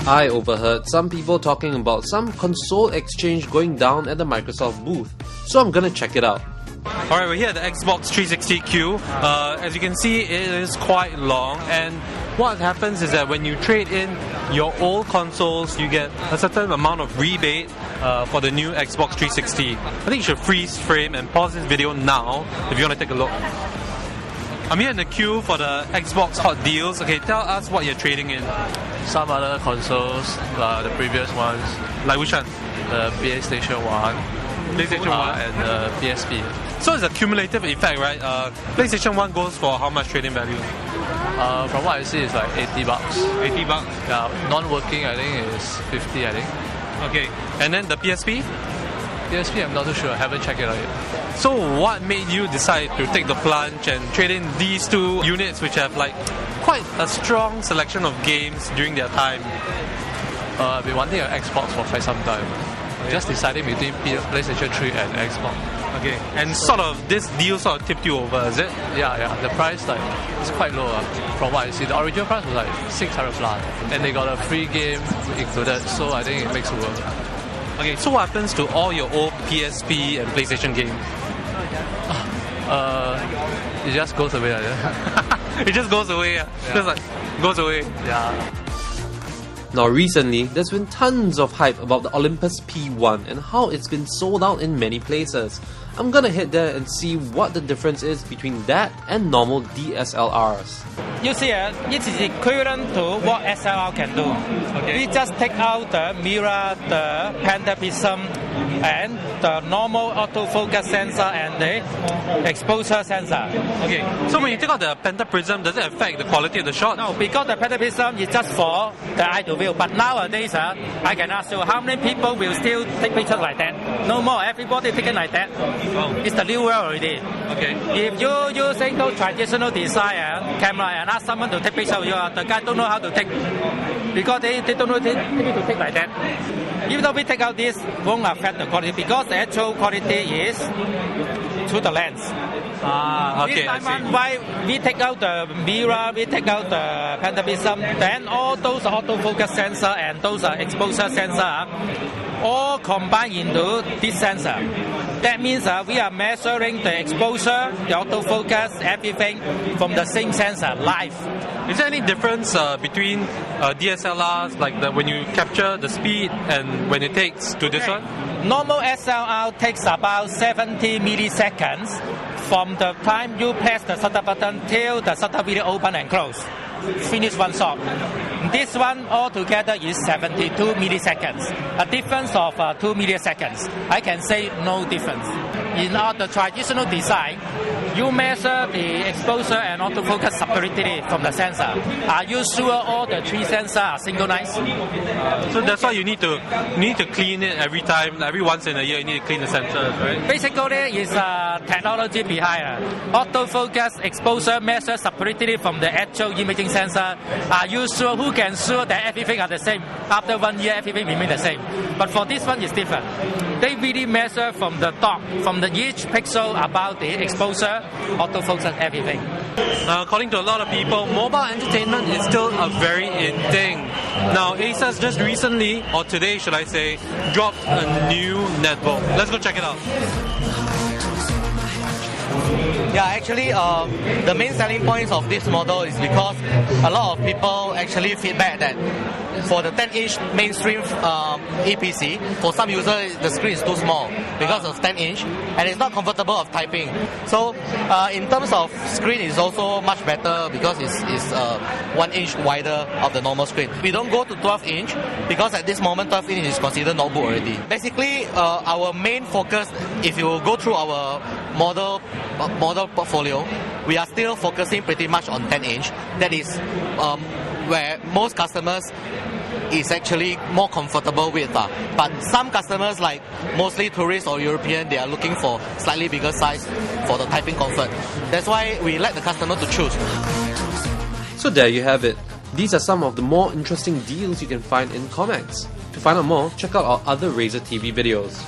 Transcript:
I overheard some people talking about some console exchange going down at the Microsoft booth, so I'm gonna check it out. Alright, we're here at the Xbox 360 queue. As you can see, it is quite long, and what happens is that when you trade in your old consoles, you get a certain amount of rebate for the new Xbox 360. I think you should freeze frame and pause this video now if you want to take a look. I'm here in the queue for the Xbox Hot Deals. Okay, tell us what you're trading in. Some other consoles, the previous ones, Like which one? the PlayStation 1, PlayStation 1 and the PSP. So it's a cumulative effect, right? PlayStation 1 goes for how much trading value? From what I see, it's like $80. 80 bucks. Yeah, non-working I think is 50. I think. Okay, and then the PSP? PSP I'm not too sure. I haven't checked it out yet. So what made you decide to take the plunge and trade in these two units which have like quite a strong selection of games during their time? I've been wanting an Xbox for quite some time. Just deciding between PlayStation 3 and Xbox. Okay, and sort of this deal sort of tipped you over, is it? Yeah. The price is quite low from what I see. The original price was like 600 plus, and they got a free game included. So I think it makes it worth. Okay, so what happens to all your old PSP and PlayStation games? It just goes away. It just goes away. Yeah. Just like goes away. Yeah. Now recently, there's been tons of hype about the Olympus P1 and how it's been sold out in many places. I'm gonna head there and see what the difference is between that and normal DSLRs. You see, it is equivalent to what SLR can do. Okay. We just take out the mirror, the pentaprism, and the normal autofocus sensor and the exposure sensor. Okay, so when you take out the pentaprism, does it affect the quality of the shot? No, because the pentaprism is just for the eye to view. But nowadays, I can ask you, how many people will still take pictures like that? No more. Everybody taking like that. Oh. It's the new world already. Okay. If you using those traditional design camera and ask someone to take picture of you, the guy don't know how to take because they don't know to take like that. Even though we take out this, won't affect the quality because the actual quality is through the lens. Okay. This time why we take out the mirror, we take out the pentaprism, then all those autofocus sensor and those exposure sensor all combined into this sensor. That means we are measuring the exposure, the autofocus, everything from the same sensor live. Is there any difference between DSLRs, like when you capture the speed and when it takes to this one? Normal SLR takes about 70 milliseconds from the time you press the shutter button till the shutter video open and close. Finish one shot. This one altogether is 72 milliseconds. A difference of 2 milliseconds. I can say no difference. In the traditional design, you measure the exposure and autofocus separately from the sensor. Are you sure all the three sensors are synchronized? So that's why you need to clean it every time, every once in a year. You need to clean the sensors, right? Basically, it's technology behind. Autofocus exposure measures separately from the actual imaging sensor. Are you sure? Who can sure that everything are the same? After 1 year, everything remain the same. But for this one, it's different. They really measure from the top, from the each pixel about the exposure, autofocus, everything. Now, according to a lot of people, mobile entertainment is still a very in thing. Now, Asus just recently, or today should I say, dropped a new netbook. Let's go check it out. Yeah, actually, the main selling points of this model is because a lot of people actually feedback that for the 10-inch mainstream EPC, for some users the screen is too small because of 10-inch and it's not comfortable of typing. So in terms of screen, it's also much better because it's 1 inch wider of the normal screen. We don't go to 12-inch because at this moment 12-inch is considered notebook already. Basically, our main focus, if you go through our model portfolio, we are still focusing pretty much on 10-inch. That is where most customers is actually more comfortable with. But some customers, like mostly tourists or European, they are looking for slightly bigger size for the typing comfort. That's why we let the customer to choose. So there you have it. These are some of the more interesting deals you can find in Comex. To find out more, check out our other Razer TV videos.